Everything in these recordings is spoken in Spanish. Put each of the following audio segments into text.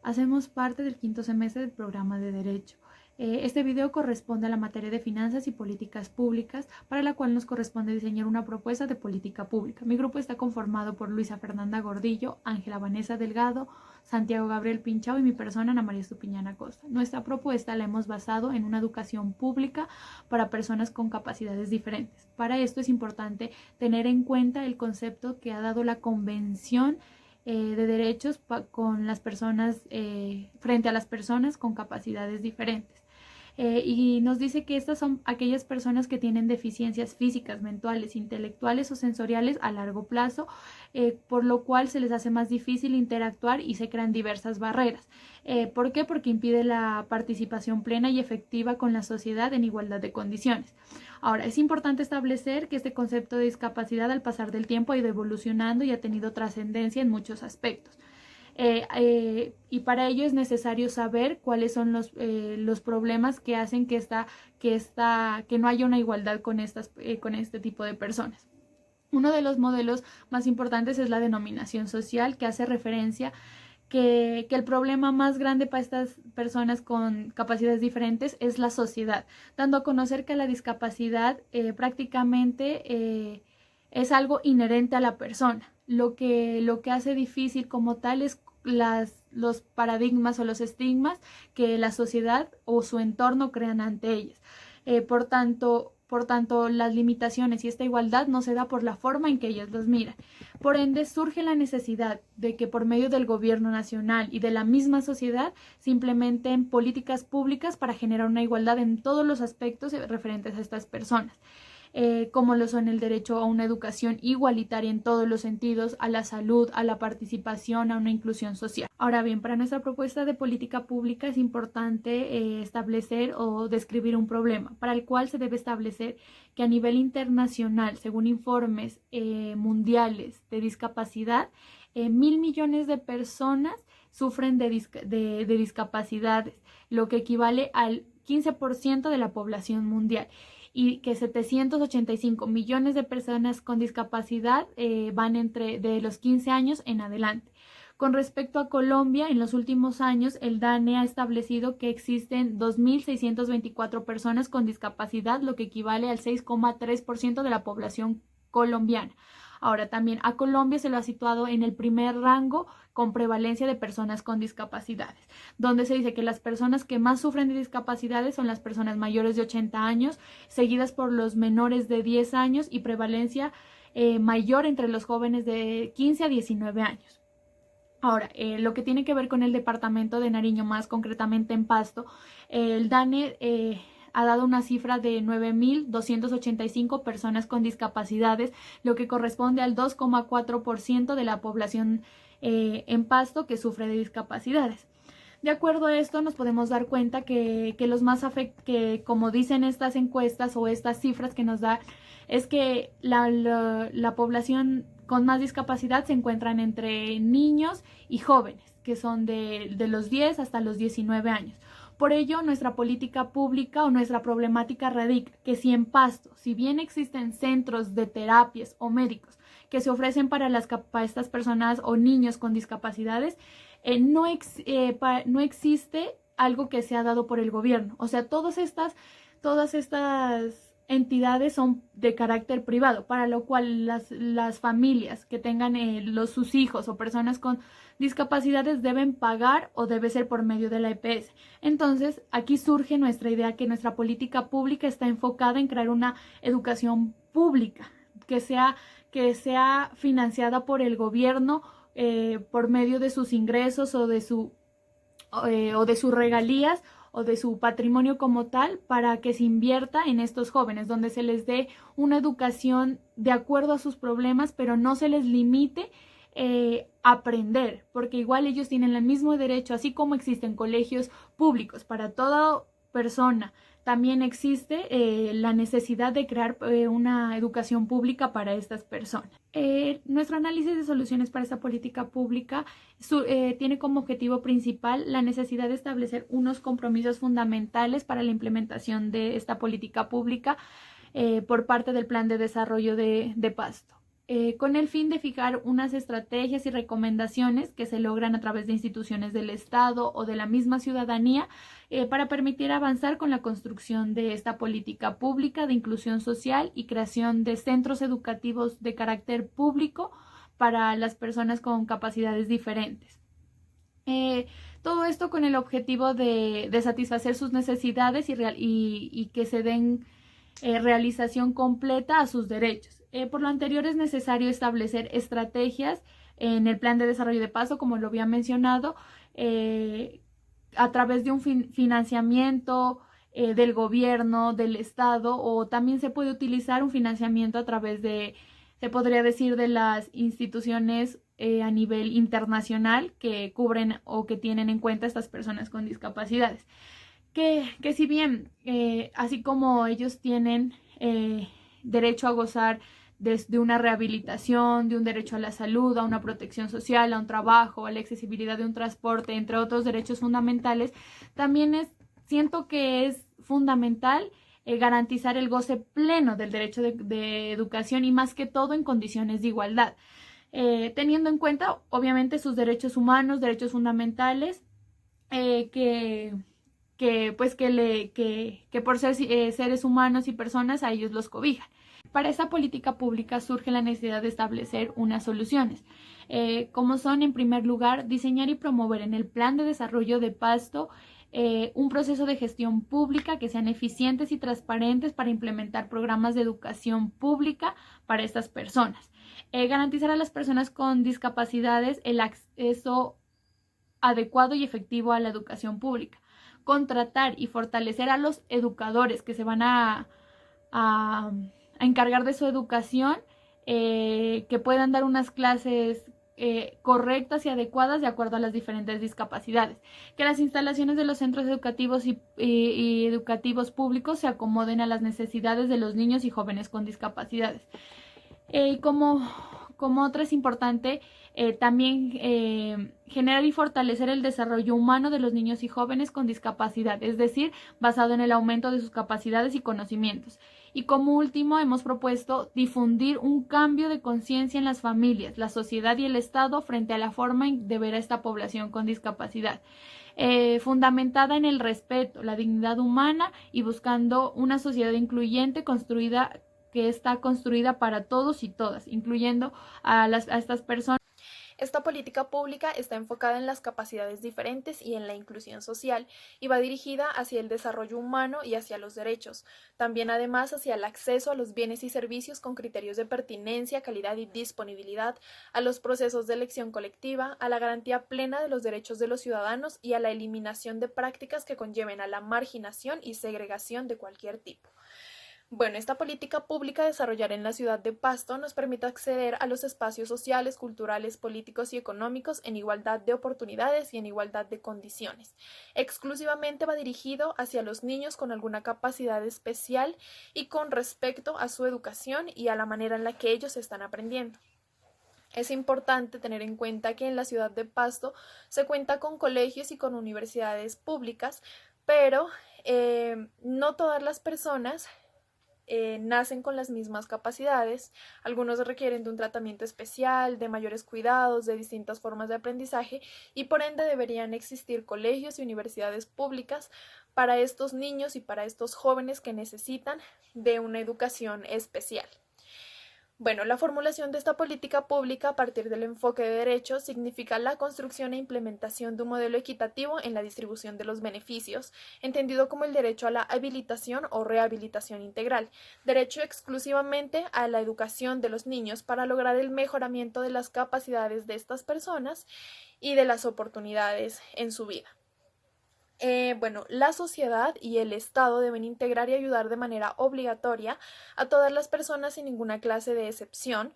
Hacemos parte del quinto semestre del programa de Derecho. Este video corresponde a la materia de Finanzas y Políticas Públicas, para la cual nos corresponde diseñar una propuesta de política pública. Mi grupo está conformado por Luisa Fernanda Gordillo, Ángela Vanessa Delgado, Santiago Gabriel Pinchao y mi persona, Ana María Estupiñán Costa. Nuestra propuesta la hemos basado en una educación pública para personas con capacidades diferentes. Para esto es importante tener en cuenta el concepto que ha dado la Convención de Derechos con las personas, frente a las personas con capacidades diferentes. Y nos dice que estas son aquellas personas que tienen deficiencias físicas, mentales, intelectuales o sensoriales a largo plazo, por lo cual se les hace más difícil interactuar y se crean diversas barreras. ¿Por qué? Porque impide la participación plena y efectiva con la sociedad en igualdad de condiciones. Ahora, es importante establecer que este concepto de discapacidad al pasar del tiempo ha ido evolucionando y ha tenido trascendencia en muchos aspectos. Y para ello es necesario saber cuáles son los problemas que hacen que no haya una igualdad con este tipo de personas. Uno de los modelos más importantes es la denominación social, que hace referencia que el problema más grande para estas personas con capacidades diferentes es la sociedad, dando a conocer que la discapacidad prácticamente es algo inherente a la persona. Lo que hace difícil como tal es los paradigmas o los estigmas que la sociedad o su entorno crean ante ellas. Por tanto, las limitaciones y esta igualdad no se da por la forma en que ellas los miran. Por ende, surge la necesidad de que por medio del gobierno nacional y de la misma sociedad se implementen políticas públicas para generar una igualdad en todos los aspectos referentes a estas personas. Como lo son el derecho a una educación igualitaria en todos los sentidos, a la salud, a la participación, a una inclusión social. Ahora bien, para nuestra propuesta de política pública es importante establecer o describir un problema, para el cual se debe establecer que a nivel internacional, según informes mundiales de discapacidad, 1.000 millones de personas sufren de discapacidades, lo que equivale al 15% de la población mundial, y que 785 millones de personas con discapacidad van de los 15 años en adelante. Con respecto a Colombia, en los últimos años el DANE ha establecido que existen 2.624 personas con discapacidad, lo que equivale al 6,3% de la población colombiana. Ahora, también a Colombia se lo ha situado en el primer rango con prevalencia de personas con discapacidades, donde se dice que las personas que más sufren de discapacidades son las personas mayores de 80 años, seguidas por los menores de 10 años y prevalencia mayor entre los jóvenes de 15 a 19 años. Ahora, lo que tiene que ver con el departamento de Nariño, más concretamente en Pasto, el DANE ha dado una cifra de 9.285 personas con discapacidades, lo que corresponde al 2,4% de la población en Pasto que sufre de discapacidades. De acuerdo a esto, nos podemos dar cuenta que los más que, como dicen estas encuestas o estas cifras que nos da, es que la población con más discapacidad se encuentran entre niños y jóvenes, que son de los 10 hasta los 19 años. Por ello, nuestra política pública o nuestra problemática radica que si en Pasto, si bien existen centros de terapias o médicos que se ofrecen para estas personas o niños con discapacidades, no existe algo que sea dado por el gobierno. O sea, todas estas entidades son de carácter privado, para lo cual las familias que tengan sus hijos o personas con discapacidades deben pagar o debe ser por medio de la EPS. Entonces, aquí surge nuestra idea que nuestra política pública está enfocada en crear una educación pública que sea financiada por el gobierno por medio de sus ingresos o de sus regalías o de su patrimonio como tal, para que se invierta en estos jóvenes, donde se les dé una educación de acuerdo a sus problemas, pero no se les limite aprender, porque igual ellos tienen el mismo derecho, así como existen colegios públicos para toda persona, también existe la necesidad de crear una educación pública para estas personas. Nuestro análisis de soluciones para esta política pública tiene como objetivo principal la necesidad de establecer unos compromisos fundamentales para la implementación de esta política pública por parte del Plan de Desarrollo de Pasto. con el fin de fijar unas estrategias y recomendaciones que se logran a través de instituciones del Estado o de la misma ciudadanía para permitir avanzar con la construcción de esta política pública de inclusión social y creación de centros educativos de carácter público para las personas con capacidades diferentes. Todo esto con el objetivo de satisfacer sus necesidades y que se den realización completa a sus derechos. Por lo anterior es necesario establecer estrategias en el plan de desarrollo de Pasto, como lo había mencionado, a través de un financiamiento del gobierno, del Estado, o también se puede utilizar un financiamiento a través de, se podría decir, de las instituciones a nivel internacional que cubren o que tienen en cuenta a estas personas con discapacidades. Que si bien, así como ellos tienen derecho a gozar de una rehabilitación, de un derecho a la salud, a una protección social, a un trabajo, a la accesibilidad de un transporte, entre otros derechos fundamentales, también siento que es fundamental garantizar el goce pleno del derecho de educación y más que todo en condiciones de igualdad, teniendo en cuenta obviamente sus derechos humanos, derechos fundamentales, pues que por ser seres humanos y personas a ellos los cobijan. Para esta política pública surge la necesidad de establecer unas soluciones, como son, en primer lugar, diseñar y promover en el plan de desarrollo de Pasto un proceso de gestión pública que sean eficientes y transparentes para implementar programas de educación pública para estas personas. Garantizar a las personas con discapacidades el acceso adecuado y efectivo a la educación pública. Contratar y fortalecer a los educadores que se van a encargar de su educación, que puedan dar unas clases correctas y adecuadas de acuerdo a las diferentes discapacidades, que las instalaciones de los centros educativos y educativos públicos se acomoden a las necesidades de los niños y jóvenes con discapacidades. Como otra es importante también generar y fortalecer el desarrollo humano de los niños y jóvenes con discapacidad, es decir, basado en el aumento de sus capacidades y conocimientos. Y como último, hemos propuesto difundir un cambio de conciencia en las familias, la sociedad y el Estado frente a la forma de ver a esta población con discapacidad, fundamentada en el respeto, la dignidad humana y buscando una sociedad incluyente que está construida para todos y todas, incluyendo a estas personas. Esta política pública está enfocada en las capacidades diferentes y en la inclusión social y va dirigida hacia el desarrollo humano y hacia los derechos, también además hacia el acceso a los bienes y servicios con criterios de pertinencia, calidad y disponibilidad, a los procesos de elección colectiva, a la garantía plena de los derechos de los ciudadanos y a la eliminación de prácticas que conlleven a la marginación y segregación de cualquier tipo. Bueno, esta política pública a desarrollar en la ciudad de Pasto nos permite acceder a los espacios sociales, culturales, políticos y económicos en igualdad de oportunidades y en igualdad de condiciones. Exclusivamente va dirigido hacia los niños con alguna capacidad especial y con respecto a su educación y a la manera en la que ellos están aprendiendo. Es importante tener en cuenta que en la ciudad de Pasto se cuenta con colegios y con universidades públicas, pero no todas las personas nacen con las mismas capacidades, algunos requieren de un tratamiento especial, de mayores cuidados, de distintas formas de aprendizaje y por ende deberían existir colegios y universidades públicas para estos niños y para estos jóvenes que necesitan de una educación especial. Bueno, la formulación de esta política pública a partir del enfoque de derechos significa la construcción e implementación de un modelo equitativo en la distribución de los beneficios, entendido como el derecho a la habilitación o rehabilitación integral, derecho exclusivamente a la educación de los niños para lograr el mejoramiento de las capacidades de estas personas y de las oportunidades en su vida. Bueno, la sociedad y el Estado deben integrar y ayudar de manera obligatoria a todas las personas sin ninguna clase de excepción,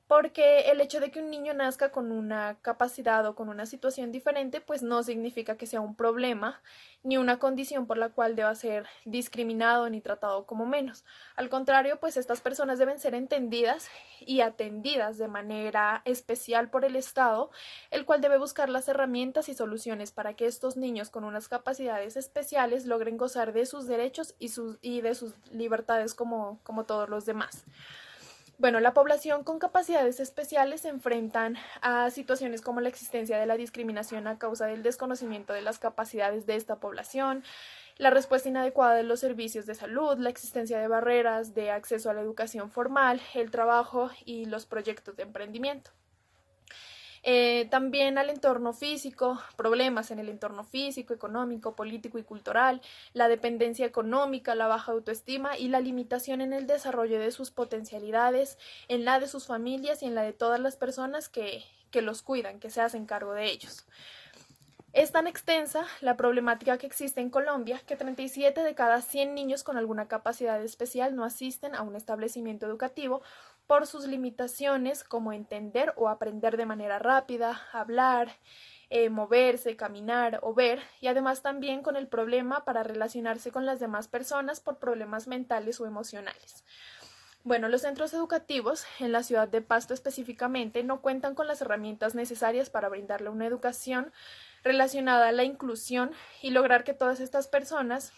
porque el hecho de que un niño nazca con una capacidad o con una situación diferente, pues no significa que sea un problema ni una condición por la cual deba ser discriminado ni tratado como menos. Al contrario, pues estas personas deben ser entendidas y atendidas de manera especial por el Estado, el cual debe buscar las herramientas y soluciones para que estos niños con unas capacidades especiales logren gozar de sus derechos y de sus libertades como todos los demás. Bueno, la población con capacidades especiales se enfrentan a situaciones como la existencia de la discriminación a causa del desconocimiento de las capacidades de esta población, la respuesta inadecuada de los servicios de salud, la existencia de barreras de acceso a la educación formal, el trabajo y los proyectos de emprendimiento. También al entorno físico, problemas en el entorno físico, económico, político y cultural, la dependencia económica, la baja autoestima y la limitación en el desarrollo de sus potencialidades, en la de sus familias y en la de todas las personas que los cuidan, que se hacen cargo de ellos. Es tan extensa la problemática que existe en Colombia que 37 de cada 100 niños con alguna capacidad especial no asisten a un establecimiento educativo por sus limitaciones como entender o aprender de manera rápida, hablar, moverse, caminar o ver, y además también con el problema para relacionarse con las demás personas por problemas mentales o emocionales. Bueno, los centros educativos en la ciudad de Pasto específicamente no cuentan con las herramientas necesarias para brindarle una educación relacionada a la inclusión y lograr que todas estas personas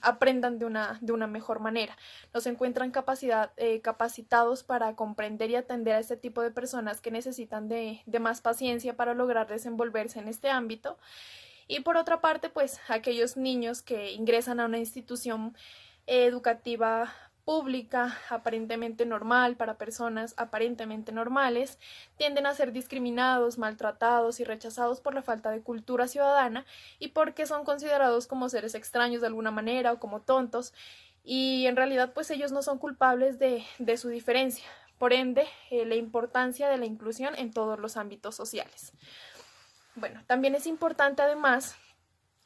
aprendan de una mejor manera. No se encuentran capacitados para comprender y atender a este tipo de personas que necesitan de más paciencia para lograr desenvolverse en este ámbito. Y por otra parte, pues aquellos niños que ingresan a una institución educativa pública, aparentemente normal, para personas aparentemente normales, tienden a ser discriminados, maltratados y rechazados por la falta de cultura ciudadana y porque son considerados como seres extraños de alguna manera o como tontos, y en realidad pues ellos no son culpables de su diferencia. Por ende, la importancia de la inclusión en todos los ámbitos sociales. Bueno, también es importante además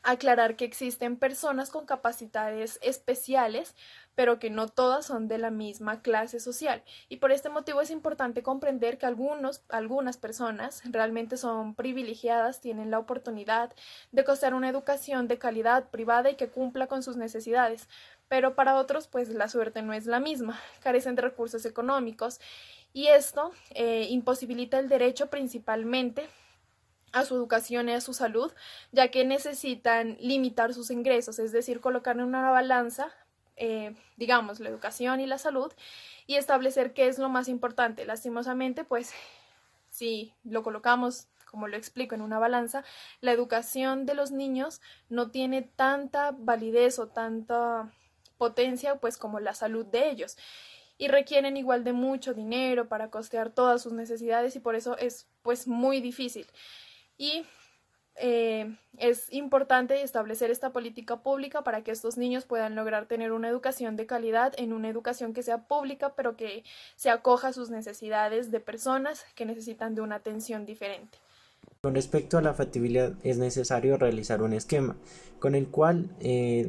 aclarar que existen personas con capacidades especiales, pero que no todas son de la misma clase social. Y por este motivo es importante comprender que algunas personas realmente son privilegiadas, tienen la oportunidad de costear una educación de calidad privada y que cumpla con sus necesidades. Pero para otros, pues la suerte no es la misma, carecen de recursos económicos y esto imposibilita el derecho principalmente a su educación y a su salud, ya que necesitan limitar sus ingresos, es decir, colocar en una balanza, digamos, la educación y la salud y establecer qué es lo más importante. Lastimosamente, pues, si lo colocamos, como lo explico, en una balanza, la educación de los niños no tiene tanta validez o tanta potencia, pues, como la salud de ellos. Y requieren igual de mucho dinero para costear todas sus necesidades y por eso es, pues, muy difícil. Y es importante establecer esta política pública para que estos niños puedan lograr tener una educación de calidad, en una educación que sea pública, pero que se acoja a sus necesidades de personas que necesitan de una atención diferente. Con respecto a la factibilidad, es necesario realizar un esquema con el cual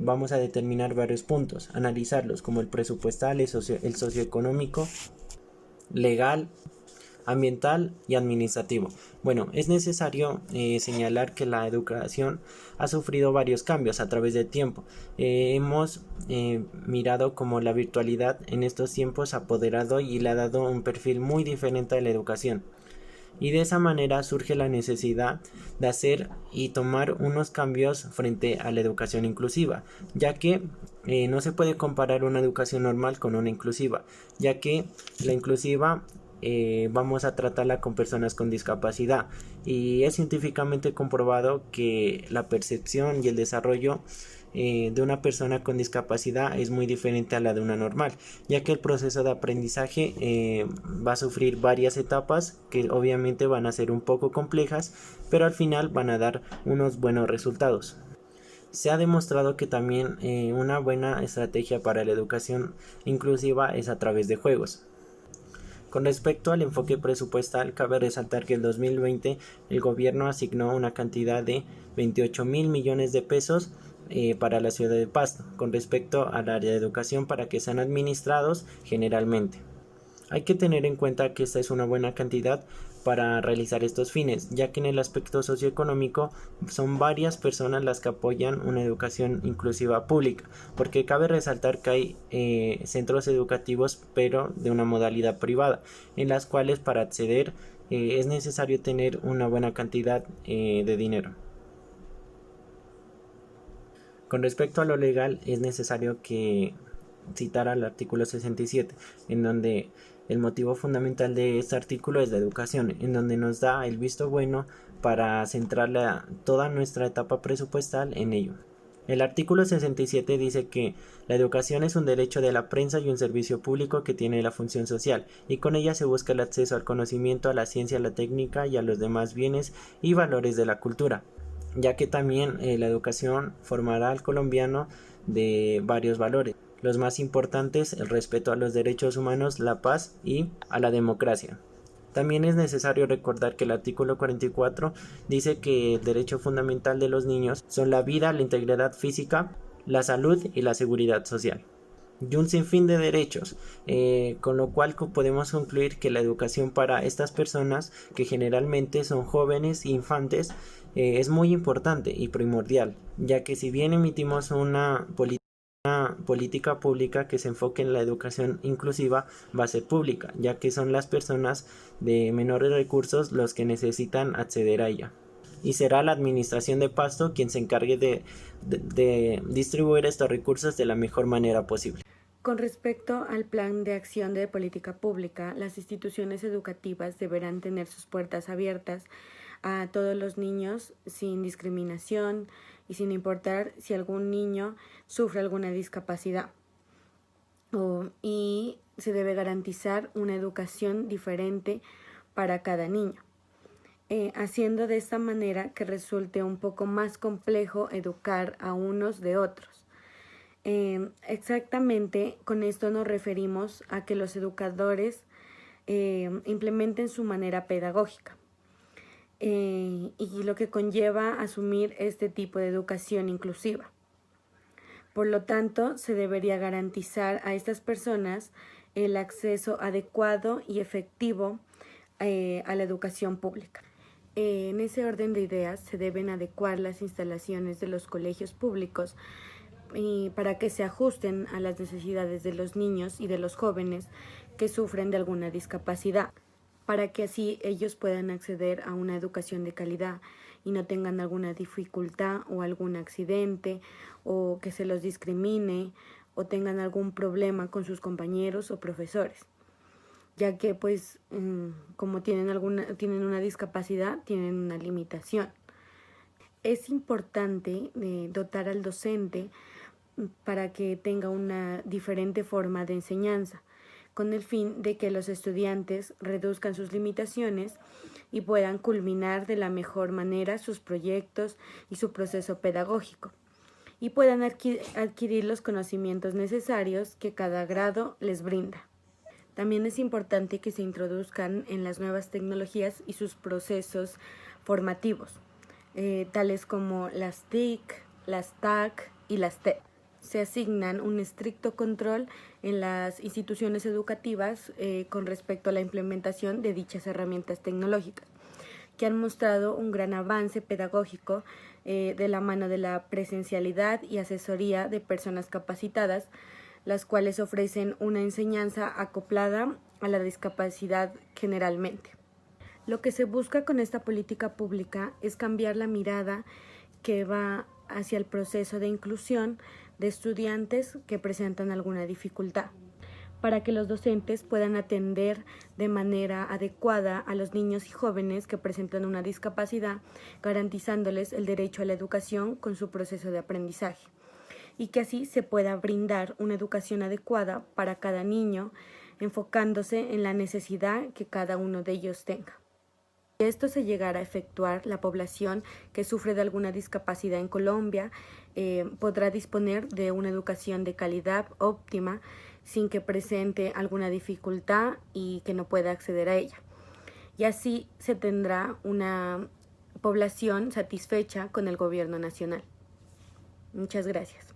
vamos a determinar varios puntos, analizarlos como el presupuestal, el socioeconómico, legal, ambiental y administrativo. Bueno, es necesario señalar que la educación ha sufrido varios cambios a través del tiempo. Hemos mirado cómo la virtualidad en estos tiempos ha apoderado y le ha dado un perfil muy diferente a la educación. Y de esa manera surge la necesidad de hacer y tomar unos cambios frente a la educación inclusiva, ya que no se puede comparar una educación normal con una inclusiva, ya que la inclusiva vamos a tratarla con personas con discapacidad y es científicamente comprobado que la percepción y el desarrollo de una persona con discapacidad es muy diferente a la de una normal, ya que el proceso de aprendizaje va a sufrir varias etapas que obviamente van a ser un poco complejas, pero al final van a dar unos buenos resultados. Se ha demostrado que también una buena estrategia para la educación inclusiva es a través de juegos. Con respecto al enfoque presupuestal, cabe resaltar que en 2020 el gobierno asignó una cantidad de 28.000 millones de pesos para la ciudad de Pasto, con respecto al área de educación para que sean administrados generalmente. Hay que tener en cuenta que esta es una buena cantidad para realizar estos fines, ya que en el aspecto socioeconómico son varias personas las que apoyan una educación inclusiva pública, porque cabe resaltar que hay centros educativos pero de una modalidad privada, en las cuales para acceder es necesario tener una buena cantidad de dinero. Con respecto a lo legal, es necesario que citar al artículo 67, en donde el motivo fundamental de este artículo es la educación, en donde nos da el visto bueno para centrar toda nuestra etapa presupuestal en ello. El artículo 67 dice que la educación es un derecho de la prensa y un servicio público que tiene la función social, y con ella se busca el acceso al conocimiento, a la ciencia, a la técnica y a los demás bienes y valores de la cultura, ya que también la educación formará al colombiano de varios valores. Los más importantes, el respeto a los derechos humanos, la paz y a la democracia. También es necesario recordar que el artículo 44 dice que el derecho fundamental de los niños son la vida, la integridad física, la salud y la seguridad social. Y un sinfín de derechos, con lo cual podemos concluir que la educación para estas personas, que generalmente son jóvenes e infantes, es muy importante y primordial, ya que si bien emitimos una política pública que se enfoque en la educación inclusiva, va a ser pública, ya que son las personas de menores recursos los que necesitan acceder a ella. Y será la administración de Pasto quien se encargue de distribuir estos recursos de la mejor manera posible. Con respecto al plan de acción de política pública, las instituciones educativas deberán tener sus puertas abiertas a todos los niños sin discriminación y sin importar si algún niño sufre alguna discapacidad. Y se debe garantizar una educación diferente para cada niño, haciendo de esta manera que resulte un poco más complejo educar a unos de otros. Exactamente con esto nos referimos a que los educadores implementen su manera pedagógica. Y lo que conlleva asumir este tipo de educación inclusiva. Por lo tanto, se debería garantizar a estas personas el acceso adecuado y efectivo a la educación pública. En ese orden de ideas, se deben adecuar las instalaciones de los colegios públicos para que se ajusten a las necesidades de los niños y de los jóvenes que sufren de alguna discapacidad, para que así ellos puedan acceder a una educación de calidad y no tengan alguna dificultad o algún accidente o que se los discrimine o tengan algún problema con sus compañeros o profesores, ya que pues como tienen una discapacidad, tienen una limitación. Es importante dotar al docente para que tenga una diferente forma de enseñanza, con el fin de que los estudiantes reduzcan sus limitaciones y puedan culminar de la mejor manera sus proyectos y su proceso pedagógico, y puedan adquirir los conocimientos necesarios que cada grado les brinda. También es importante que se introduzcan en las nuevas tecnologías y sus procesos formativos, tales como las TIC, las TAC y las TED. Se asignan un estricto control en las instituciones educativas con respecto a la implementación de dichas herramientas tecnológicas, que han mostrado un gran avance pedagógico de la mano de la presencialidad y asesoría de personas capacitadas, las cuales ofrecen una enseñanza acoplada a la discapacidad generalmente. Lo que se busca con esta política pública es cambiar la mirada que va hacia el proceso de inclusión de estudiantes que presentan alguna dificultad, para que los docentes puedan atender de manera adecuada a los niños y jóvenes que presentan una discapacidad, garantizándoles el derecho a la educación con su proceso de aprendizaje, y que así se pueda brindar una educación adecuada para cada niño, enfocándose en la necesidad que cada uno de ellos tenga. Si esto se llegara a efectuar, la población que sufre de alguna discapacidad en Colombia podrá disponer de una educación de calidad óptima sin que presente alguna dificultad y que no pueda acceder a ella. Y así se tendrá una población satisfecha con el gobierno nacional. Muchas gracias.